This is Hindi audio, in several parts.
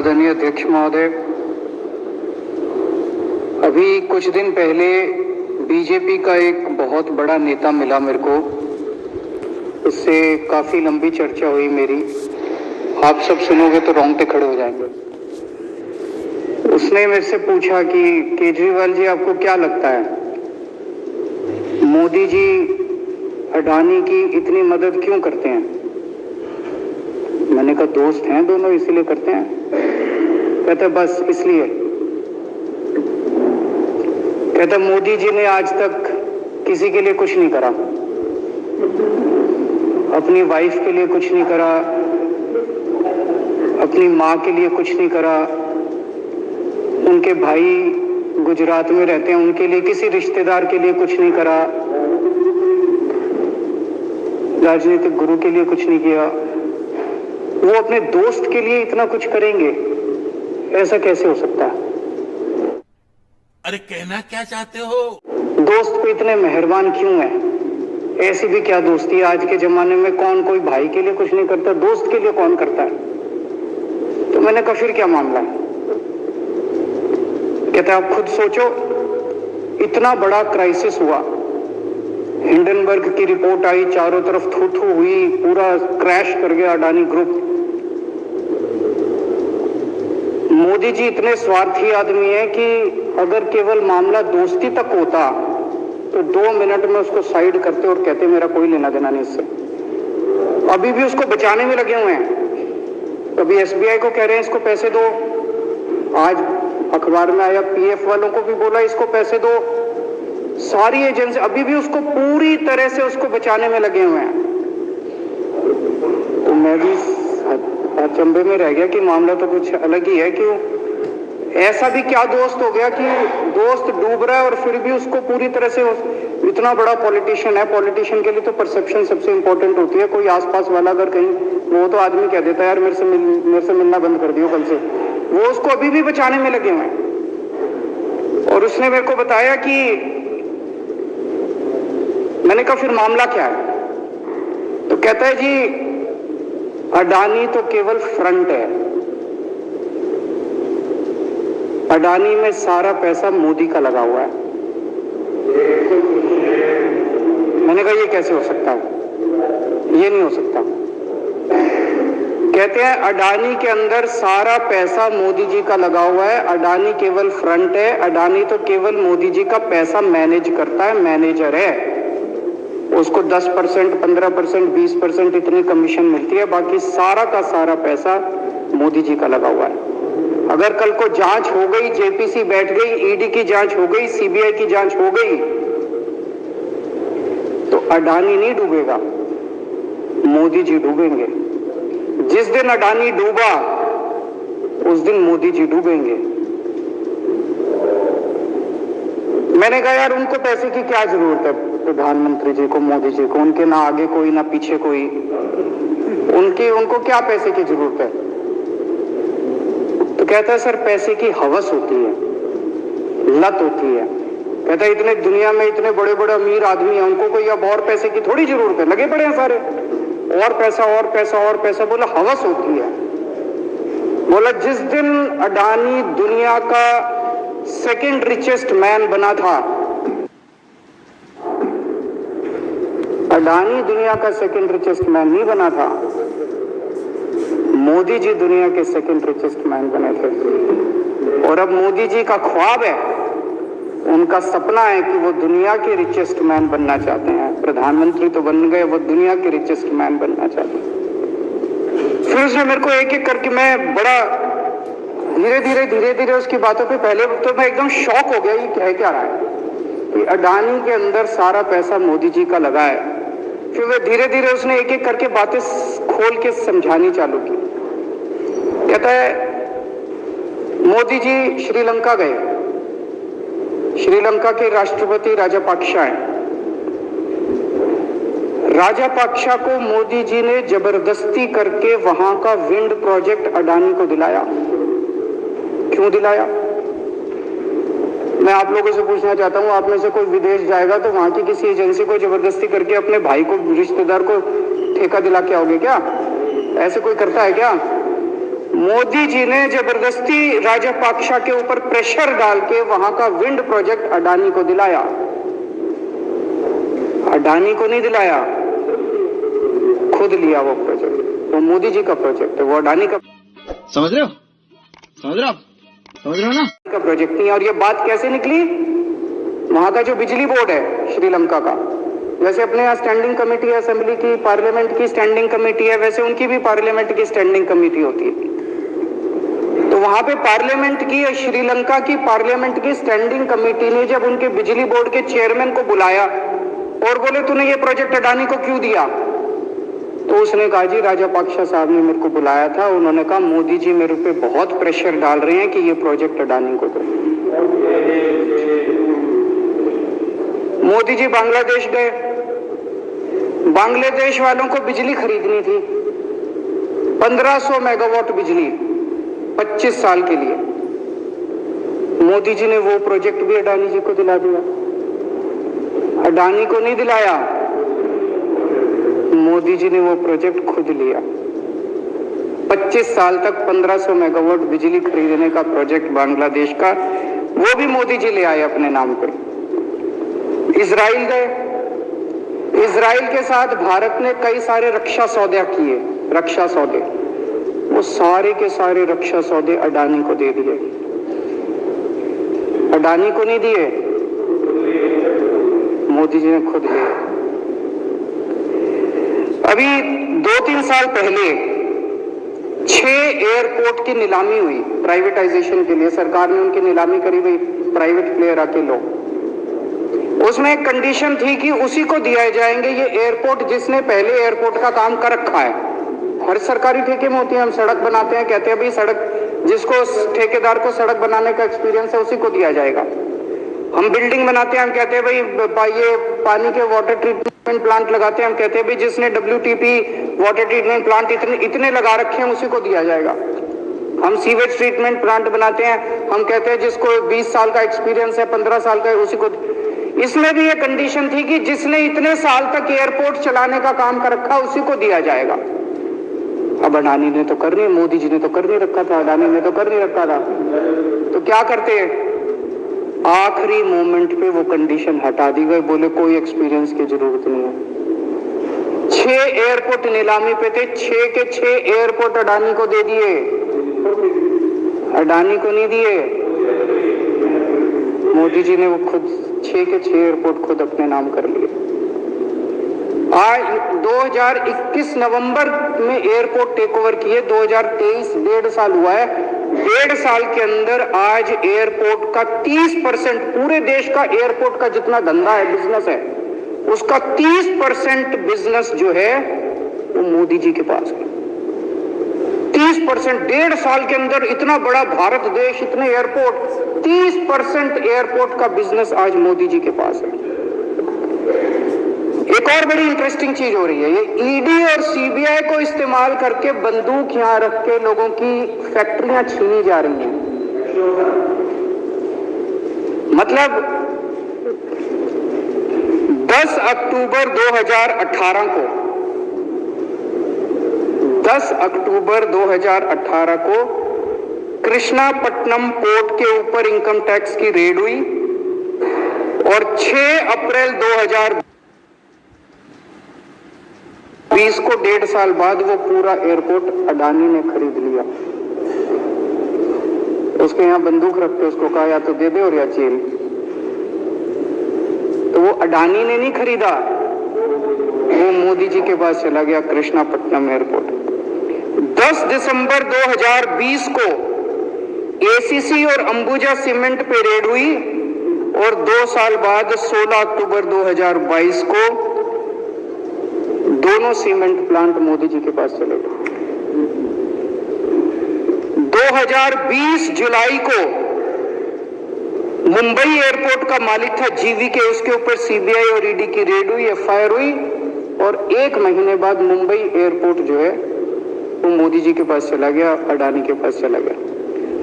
आदरणीय अध्यक्ष महोदय, अभी कुछ दिन पहले बीजेपी का एक बहुत बड़ा नेता मिला मेरे को। उससे काफ़ी लंबी चर्चा हुई मेरी। आप सब सुनोगे तो रोंगटे खड़े हो जाएंगे। उसने मेरे से पूछा कि केजरीवाल जी, आपको क्या लगता है, मोदी जी अडानी की इतनी मदद क्यों करते हैं? मैंने कहा दोस्त हैं दोनों, इसलिए करते हैं। कहते बस इसलिए। कहते मोदी जी ने आज तक किसी के लिए कुछ नहीं करा, अपनी वाइफ के लिए कुछ नहीं करा, अपनी माँ के लिए कुछ नहीं करा, उनके भाई गुजरात में रहते हैं उनके लिए, किसी रिश्तेदार के लिए कुछ नहीं करा, राजनीतिक गुरु के लिए कुछ नहीं किया। वो अपने दोस्त के लिए इतना कुछ करेंगे, ऐसा कैसे हो सकता है? अरे कहना क्या चाहते हो? दोस्त पे इतने मेहरबान क्यों है? ऐसी भी क्या दोस्ती है? आज के जमाने में कौन कोई भाई के लिए कुछ नहीं करता, दोस्त के लिए कौन करता है? तो मैंने कहा फिर क्या मामला है? कहते आप खुद सोचो, इतना बड़ा क्राइसिस हुआ, हिंडनबर्ग की रिपोर्ट आई, चारों तरफ थू थू हुई, पूरा क्रैश कर गया अडानी ग्रुप। मोदी जी इतने स्वार्थी आदमी है कि अगर केवल मामला दोस्ती तक होता तो 2 मिनट में उसको साइड करते और कहते मेरा कोई लेना देना नहीं इससे। अभी भी उसको बचाने में लगे हुए हैं। कभी एसबीआई को कह रहे हैं इसको पैसे दो, आज अखबार में आया पीएफ वालों को भी बोला इसको पैसे दो। सारी एजेंसी अभी भी उसको पूरी तरह से उसको बचाने में लगे हुए हैं। तो मैं भी अचंभे में रह गया कि मामला तो कुछ अलग ही है। क्यों ऐसा भी क्या दोस्त हो गया कि दोस्त डूब रहा है और फिर भी उसको पूरी तरह से, इतना बड़ा पॉलिटिशियन है, पॉलिटिशियन के लिए तो परसेप्शन सबसे इंपॉर्टेंट होती है। कोई आसपास वाला अगर कहीं, वो तो आदमी कह देता है यार मेरे से मिलना बंद कर दियो कल से, वो उसको अभी भी बचाने में लगे हुए हैं। और उसने मेरे को बताया कि, मैंने कहा फिर मामला क्या है? तो कहता है जी अडानी तो केवल फ्रंट है, अडानी में सारा पैसा मोदी का लगा हुआ है। मैंने कहा ये कैसे हो सकता है? ये नहीं हो सकता। कहते हैं अडानी के अंदर सारा पैसा मोदी जी का लगा हुआ है, अडानी केवल फ्रंट है, अडानी तो केवल मोदी जी का पैसा मैनेज करता है, मैनेजर है। उसको 10%, 15%, 20% इतनी कमीशन मिलती है, बाकी सारा का सारा पैसा मोदी जी का लगा हुआ है। अगर कल को जांच हो गई, जेपीसी बैठ गई, ईडी की जांच हो गई, सीबीआई की जांच हो गई, तो अडानी नहीं डूबेगा, मोदी जी डूबेंगे। जिस दिन अडानी डूबा उस दिन मोदी जी डूबेंगे। मैंने कहा यार उनको पैसे की क्या जरूरत है, प्रधानमंत्री जी को, मोदी जी को, उनके ना आगे कोई ना पीछे कोई, उनको क्या पैसे की जरूरत है? तो कहता है सर पैसे की हवस होती है, लत होती है। कहता है इतने दुनिया में इतने बड़े बड़े अमीर आदमी हैं, उनको कोई अब और पैसे की थोड़ी जरूरत है, लगे पड़े हैं सारे, और पैसा और पैसा और पैसा। बोला हवस होती है। बोला जिस दिन अडानी दुनिया का सेकंड रिचेस्ट मैन बना था, अडानी दुनिया का सेकंड रिचेस्ट मैन नहीं बना था, मोदी जी दुनिया के सेकंड रिचेस्ट मैन बने थे। और अब मोदी जी का ख्वाब है, उनका सपना है कि वो दुनिया के रिचेस्ट मैन बनना चाहते हैं। प्रधानमंत्री तो बन गए, वो दुनिया के रिचेस्ट मैन बनना चाहते हैं। फिर उसने मेरे को एक एक करके, मैं बड़ा धीरे धीरे उसकी बातों पे, पहले तो मैं एकदम शॉक हो गया, ये कह क्या रहा है कि अडानी के अंदर सारा पैसा मोदी जी का लगा है। फिर मैं धीरे धीरे उसने एक एक करके बातें खोल के समझानी चालू की। कहता है मोदी जी श्रीलंका गए, श्रीलंका के राष्ट्रपति राजापाक्सा हैं। राजापाक्सा को मोदी जी ने जबरदस्ती करके वहां का विंड प्रोजेक्ट अडानी को दिलाया। क्यों दिलाया? मैं आप लोगों से पूछना चाहता हूं, आप में से कोई विदेश जाएगा तो वहां की किसी एजेंसी को जबरदस्ती करके अपने भाई को, रिश्तेदार को ठेका दिला के आओगे क्या? ऐसे कोई करता है क्या? मोदी जी ने जबरदस्ती राजपाक्षा के ऊपर प्रेशर डाल के वहां का विंड प्रोजेक्ट अडानी को दिलाया। अडानी को नहीं दिलाया, खुद लिया वो प्रोजेक्ट। वो मोदी जी का प्रोजेक्ट है, वो अडानी का। समझ रहे हो? समझ रहे हो? समझ रहे हो ना? का प्रोजेक्ट नहीं है। और ये बात कैसे निकली? वहां का जो बिजली बोर्ड है श्रीलंका का, जैसे अपने यहाँ स्टैंडिंग कमेटी है असेंबली की, पार्लियामेंट की स्टैंडिंग कमेटी है, वैसे उनकी भी पार्लियामेंट की स्टैंडिंग कमेटी होती है। तो वहां पे पार्लियामेंट की, श्रीलंका की पार्लियामेंट की स्टैंडिंग कमेटी ने जब उनके बिजली बोर्ड के चेयरमैन को बुलाया और बोले तूने ये प्रोजेक्ट अडानी को क्यों दिया, तो उसने कहा जी राजपाक्षा साहब ने मेरे को बुलाया था, उन्होंने कहा मोदी जी मेरे पे बहुत प्रेशर डाल रहे हैं कि ये प्रोजेक्ट अडानी को दो। मोदी जी बांग्लादेश गए, बांग्लादेश वालों को बिजली खरीदनी थी, 1500 मेगावाट बिजली 25 साल के लिए। मोदी जी ने वो प्रोजेक्ट भी अडानी जी को दिला दिया। अडानी को नहीं दिलाया, मोदी जी ने वो प्रोजेक्ट खुद लिया। 25 साल तक 1500 मेगावाट बिजली खरीदने का प्रोजेक्ट बांग्लादेश का, वो भी मोदी जी ले आए अपने नाम पे। इजराइल गए, इजराइल के साथ भारत ने कई सारे रक्षा सौदे किए, रक्षा सौदे, वो सारे के सारे रक्षा सौदे अडानी को दे दिए। अडानी को नहीं दिए, मोदी जी ने खुद लिए। अभी 2-3 साल पहले 6 एयरपोर्ट की नीलामी हुई प्राइवेटाइजेशन के लिए, सरकार ने उनकी नीलामी करी हुई, प्राइवेट प्लेयर आके लो। उसमें एक कंडीशन थी कि उसी को दिया जाएंगे ये एयरपोर्ट जिसने पहले एयरपोर्ट का काम कर रखा है। हर सरकारी ठेके में होती है, हम सड़क बनाते हैं, कहते हैं भाई सड़क, जिसको ठेकेदार को सड़क बनाने का एक्सपीरियंस है उसी को दिया जाएगा। हम बिल्डिंग बनाते हैं, हम कहते हैं भाई ये पानी के वाटर ट्रीटमेंट प्लांट लगाते हैं, हम कहते हैं भाई जिसने WTP वाटर ट्रीटमेंट प्लांट इतने लगा रखे हैं उसी को दिया जाएगा। हम सीवेज ट्रीटमेंट प्लांट बनाते हैं, हम कहते हैं जिसको 20 साल का एक्सपीरियंस है, 15 साल का है, उसी को। इसमें भी ये कंडीशन थी कि जिसने इतने साल तक एयरपोर्ट चलाने का काम कर रखा उसी को दिया जाएगा। अब अडानी ने तो कर नहीं, मोदी जी ने तो कर नहीं रखा था, अडानी ने तो कर नहीं रखा था, तो क्या करते हैं? आखिरी मोमेंट पे वो कंडीशन हटा दी गई, बोले कोई एक्सपीरियंस की जरूरत नहीं है। 6 एयरपोर्ट नीलामी पे थे, 6 के 6 एयरपोर्ट अडानी को दे दिए, अडानी को नहीं दिए। मोदी जी ने वो खुद 6 के 6 एयरपोर्ट खुद अपने नाम कर लिए। आज 2021 नवंबर में एयरपोर्ट टेक ओवर किए, 2023 1.5 साल हुआ है। 1.5 साल के अंदर आज एयरपोर्ट का 30%, पूरे देश का एयरपोर्ट का जितना धंधा है, बिजनेस है, उसका 30% बिजनेस जो है वो मोदी जी के पास है। 30%, 1.5 साल के अंदर इतना बड़ा भारत देश, इतने एयरपोर्ट, 30% एयरपोर्ट का बिजनेस आज मोदी जी के पास है। एक और बड़ी इंटरेस्टिंग चीज हो रही है, ये ईडी और सीबीआई को इस्तेमाल करके बंदूक यहां रख के लोगों की फैक्ट्रियां छीनी जा रही हैं। मतलब 10 अक्टूबर 2018 को 10 अक्टूबर 2018 को कृष्णापट्टनम पोर्ट के ऊपर इनकम टैक्स की रेड हुई और 6 अप्रैल 2020 को 1.5 साल बाद वो पूरा एयरपोर्ट अडानी ने खरीद लिया। उसके यहाँ बंदूक रखते, उसको कहा या तो दे दे और या जेल। तो वो अडानी ने नहीं खरीदा, वो मोदी जी के पास चला गया कृष्णापट्टनम एयरपोर्ट। 10 दिसंबर 2020 को ACC और अंबुजा सीमेंट पे रेड हुई और 2 साल बाद 16 अक्टूबर 2022 को दोनों सीमेंट प्लांट मोदी जी के पास चले गए। 2020 जुलाई को मुंबई एयरपोर्ट का मालिक था GVK, उसके ऊपर CBI और ED की रेड हुई, FIR हुई और 1 महीने बाद मुंबई एयरपोर्ट जो है वो मोदी जी के पास चला गया, अडानी के पास चला गया।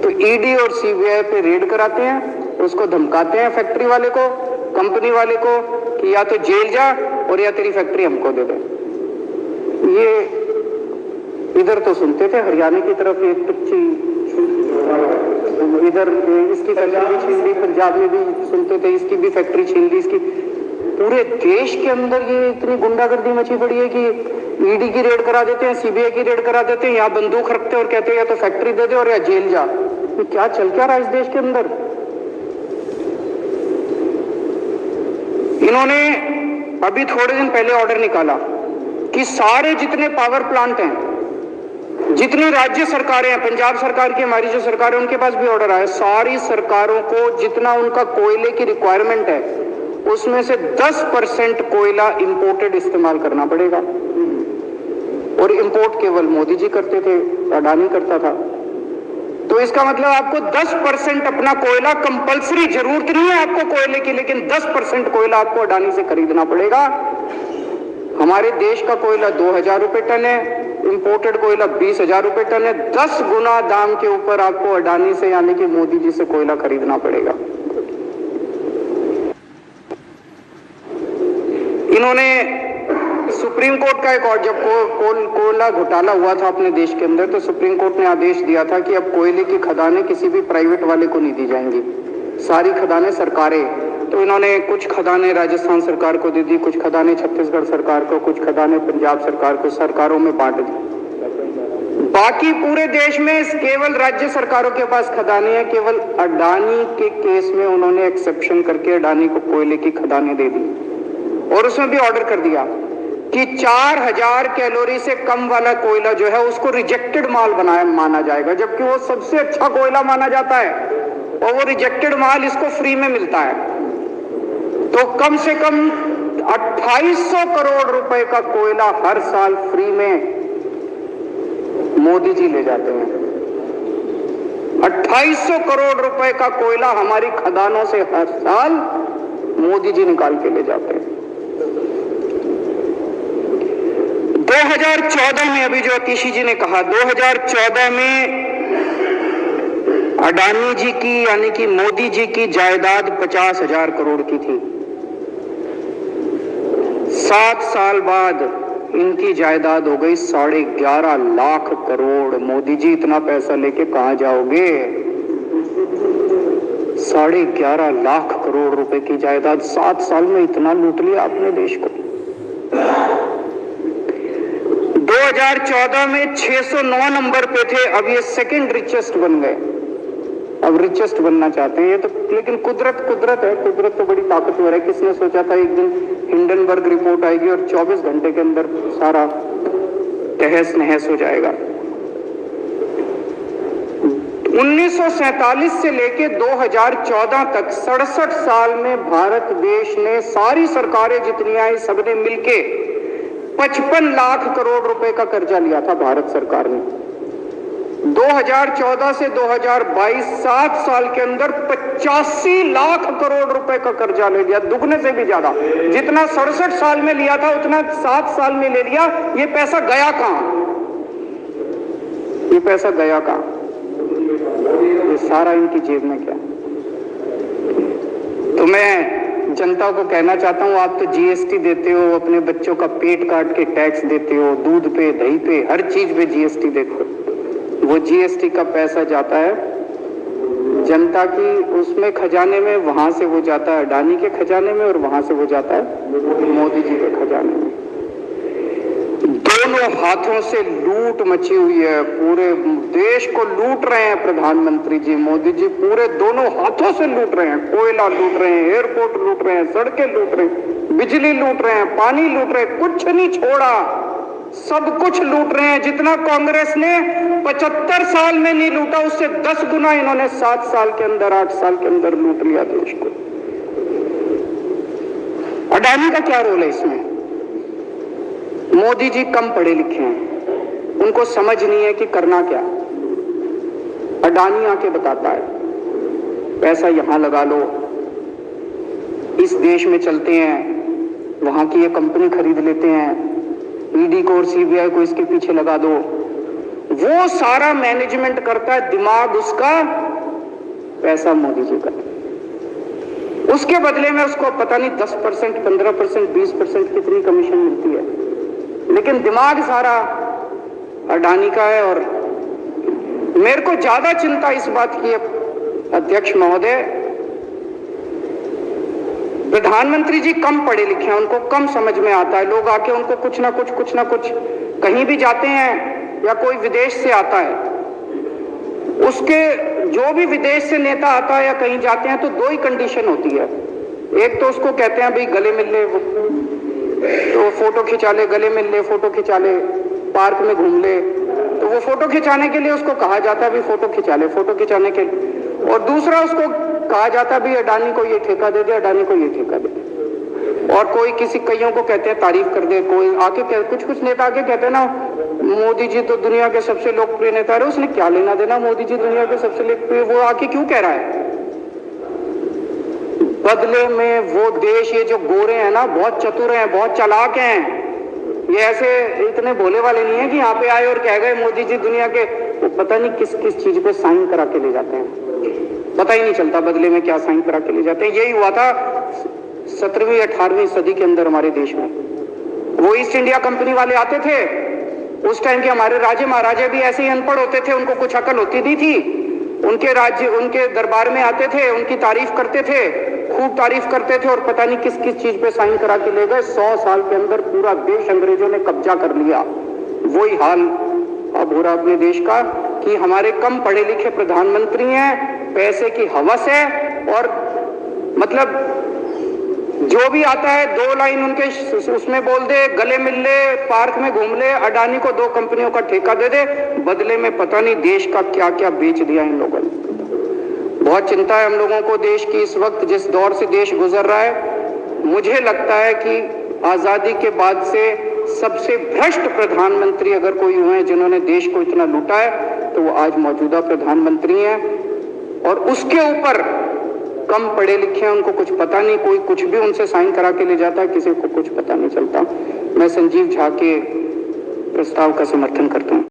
तो ED और CBI पे रेड कराते हैं, उसको धमकाते हैं फैक्ट्री वाले को, कंपनी वाले को कि या तो जेल जा और या तेरी फैक्ट्री हमको दे दे। ये इधर तो सुनते थे हरियाणा की तरफ एक कच्ची, इधर इसकी फैक्ट्री छीन ली, पंजाब में भी सुनते थे इसकी भी फैक्ट्री छीन ली, इसकी। पूरे देश के अंदर ये इतनी गुंडागर्दी मची पड़ी है कि ईडी की रेड करा देते हैं, सीबीआई की रेड करा देते हैं, यहाँ बंदूक रखते हैं और कहते हैं या तो फैक्ट्री दे दे और या जेल जा। तो क्या चल क्या रहा है इस देश के अंदर? इन्होंने अभी थोड़े दिन पहले ऑर्डर निकाला कि सारे जितने पावर प्लांट हैं, जितनी राज्य सरकारें हैं, पंजाब सरकार की, हमारी जो सरकार है, उनके पास भी ऑर्डर आया, सारी सरकारों को जितना उनका कोयले की रिक्वायरमेंट है उसमें से 10% कोयला इंपोर्टेड इस्तेमाल करना पड़ेगा। और इंपोर्ट केवल मोदी जी करते थे, अडानी करता था। तो इसका मतलब आपको 10% अपना कोयला कंपलसरी, जरूरत नहीं है आपको कोयले की, लेकिन 10% कोयला आपको अडानी से खरीदना पड़ेगा। हमारे देश का कोयला 2000 रुपए टन है, इंपोर्टेड कोयला 20,000 रुपए टन है। 10 गुना दाम के ऊपर आपको अडानी से यानी कि मोदी जी से कोयला खरीदना पड़ेगा। इन्होंने सुप्रीम कोर्ट का एक और, जब कोयला घोटाला हुआ था अपने देश के अंदर, तो सुप्रीम कोर्ट ने आदेश दिया था कि अब कोयले की खदानें किसी भी प्राइवेट वाले को नहीं दी जाएंगी, सारी खदानें सरकारें। तो इन्होंने कुछ खदानें राजस्थान सरकार को दे दी, कुछ खदानें छत्तीसगढ़ सरकार को, कुछ खदानें पंजाब सरकार को, सरकारों में बांट दी। बाकी पूरे देश में केवल राज्य सरकारों के पास खदानें हैं। केवल अडानी के केस में उन्होंने एक्सेप्शन करके अडानी को कोयले की खदानें दे दी और उसमें भी ऑर्डर कर दिया कि 4000 कैलोरी से कम वाला कोयला जो है उसको रिजेक्टेड माल माना जाएगा, जबकि वो सबसे अच्छा कोयला माना जाता है और वो रिजेक्टेड माल इसको फ्री में मिलता है। तो कम से कम 2800 करोड़ रुपए का कोयला हर साल फ्री में मोदी जी ले जाते हैं। 2800 करोड़ रुपए का कोयला हमारी खदानों से हर साल मोदी जी निकाल के ले जाते हैं। 2014 में, अभी जो अतीशी जी ने कहा, 2014 में अडानी जी की यानी कि मोदी जी की जायदाद 50,000 करोड़ की थी। 7 साल बाद इनकी जायदाद हो गई 11.5 लाख करोड़। मोदी जी इतना पैसा लेके कहां जाओगे? 11.5 लाख करोड़ रुपए की जायदाद, 7 साल में इतना लूट लिया आपने देश को। 2014 में 609 नंबर पे थे, अब ये सेकंड रिचेस्ट बन गए, अब रिचेस्ट बनना चाहते हैं। ये तो लेकिन कुदरत है, कुदरत तो बड़ी ताकतवर है। किसने सोचा था एक दिन हिंडनबर्ग रिपोर्ट आएगी और 24 घंटे के अंदर सारा तहस नहस हो जाएगा। 1947 से लेके 2014 तक 67 साल में भारत देश ने, सारी सरकारें जितनी आई सबने मिलके 55 लाख करोड़ रुपए का कर्जा लिया था भारत सरकार ने। 2014 से 2022 7 साल के अंदर 85 लाख करोड़ रुपए का कर्जा ले लिया, दुगने से भी ज्यादा। जितना 67 साल में लिया था उतना 7 साल में ले लिया। ये पैसा गया कहां? ये पैसा गया कहां? ये सारा इनकी जेब में क्या? तो मैं जनता को कहना चाहता हूं, आप तो जीएसटी देते हो, अपने बच्चों का पेट काट के टैक्स देते हो, दूध पे, दही पे, हर चीज पे जीएसटी देते हो। वो जीएसटी का पैसा जाता है जनता की उसमें खजाने में, वहां से वो जाता है अडानी के खजाने में और वहां से वो जाता है मोदी जी के खजाने में। दोनों हाथों से लूट मची हुई है, पूरे देश को लूट रहे हैं प्रधानमंत्री जी, मोदी जी पूरे दोनों हाथों से लूट रहे हैं। कोयला लूट रहे हैं, एयरपोर्ट लूट रहे हैं, सड़कें लूट रहे हैं, बिजली लूट रहे हैं, पानी लूट रहे हैं, कुछ नहीं छोड़ा, सब कुछ लूट रहे हैं। जितना कांग्रेस ने 75 साल में नहीं लूटा, उससे 10 गुना इन्होंने 7 साल के अंदर, 8 साल के अंदर लूट लिया देश को। अडानी का क्या रोल है इसमें? मोदी जी कम पढ़े लिखे हैं, उनको समझ नहीं है कि करना क्या। अडानी आके बताता है पैसा यहां लगा लो, इस देश में चलते हैं, वहां की ये कंपनी खरीद लेते हैं, ईडी को और सीबीआई को इसके पीछे लगा दो। वो सारा मैनेजमेंट करता है, दिमाग उसका, पैसा मोदी जी का। उसके बदले में उसको पता नहीं 10%, 15%, 20% कितनी कमीशन मिलती है, लेकिन दिमाग सारा अडानी का है। और मेरे को ज्यादा चिंता इस बात की है अध्यक्ष महोदय, प्रधानमंत्री जी कम पढ़े लिखे हैं, उनको कम समझ में आता है। लोग आके उनको कुछ ना कुछ कहीं भी जाते हैं या कोई विदेश से आता है, उसके जो भी विदेश से नेता आता है या कहीं जाते हैं तो दो ही कंडीशन होती है। एक तो उसको कहते हैं भाई गले मिल ले, तो फोटो खिंचा ले, गले मिल ले, फोटो खिंचा ले, पार्क में घूम ले, तो वो फोटो खिंचाने के लिए उसको कहा जाता है भी फोटो खिंचा ले, फोटो खिंचाने के लिए। और दूसरा उसको कहा जाता भी अडानी को ये ठेका दे दे, अडानी को ये ठेका दे दे। और कोई किसी कईयों को कहते हैं तारीफ कर दे, कोई आके कुछ नेता आके कहते हैं ना मोदी जी तो दुनिया के सबसे लोकप्रिय नेता है। उसने क्या लेना देना मोदी जी दुनिया के सबसे लोकप्रिय, वो आके क्यों कह रहा है? बदले में वो देश, ये जो गोरे हैं ना, बहुत चतुर हैं, बहुत चालाक हैं, ये ऐसे इतने भोले वाले नहीं है कि यहाँ पे आए और कह गए मोदी जी दुनिया के, वो पता नहीं किस किस चीज पे साइन करा के ले जाते हैं, पता ही नहीं चलता बदले में क्या साइन करा के ले जाते हैं। यही हुआ था 17वीं 18वीं सदी के अंदर हमारे देश में। वो ईस्ट इंडिया कंपनी वाले आते थे, उस टाइम के हमारे राजे महाराजे भी ऐसे ही अनपढ़ होते थे, उनको कुछ अकल होती नहीं थी। उनके राज्य, उनके दरबार में आते थे, उनकी तारीफ करते थे, खूब तारीफ करते थे, और पता नहीं किस किस चीज पे साइन करा के ले गए। 100 साल के अंदर पूरा देश अंग्रेजों ने कब्जा कर लिया। वही हाल अब हो रहा अपने देश का कि हमारे कम पढ़े लिखे प्रधानमंत्री हैं, पैसे की हवस है, और मतलब जो भी आता है 2 लाइन उनके उसमें बोल दे, गले मिल ले, पार्क में घूम ले, अडानी को 2 कंपनियों का ठेका दे दे, बदले में पता नहीं देश का क्या क्या बेच दिया इन लोगों ने। बहुत चिंता है हम लोगों को देश की इस वक्त, जिस दौर से देश गुजर रहा है। मुझे लगता है कि आजादी के बाद से सबसे भ्रष्ट प्रधानमंत्री अगर कोई हुए हैं जिन्होंने देश को इतना लूटा है, तो वो आज मौजूदा प्रधानमंत्री हैं। और उसके ऊपर कम पढ़े लिखे हैं, उनको कुछ पता नहीं, कोई कुछ भी उनसे साइन करा के ले जाता है, किसी को कुछ पता नहीं चलता। मैं संजीव झा के प्रस्ताव का समर्थन करता हूं।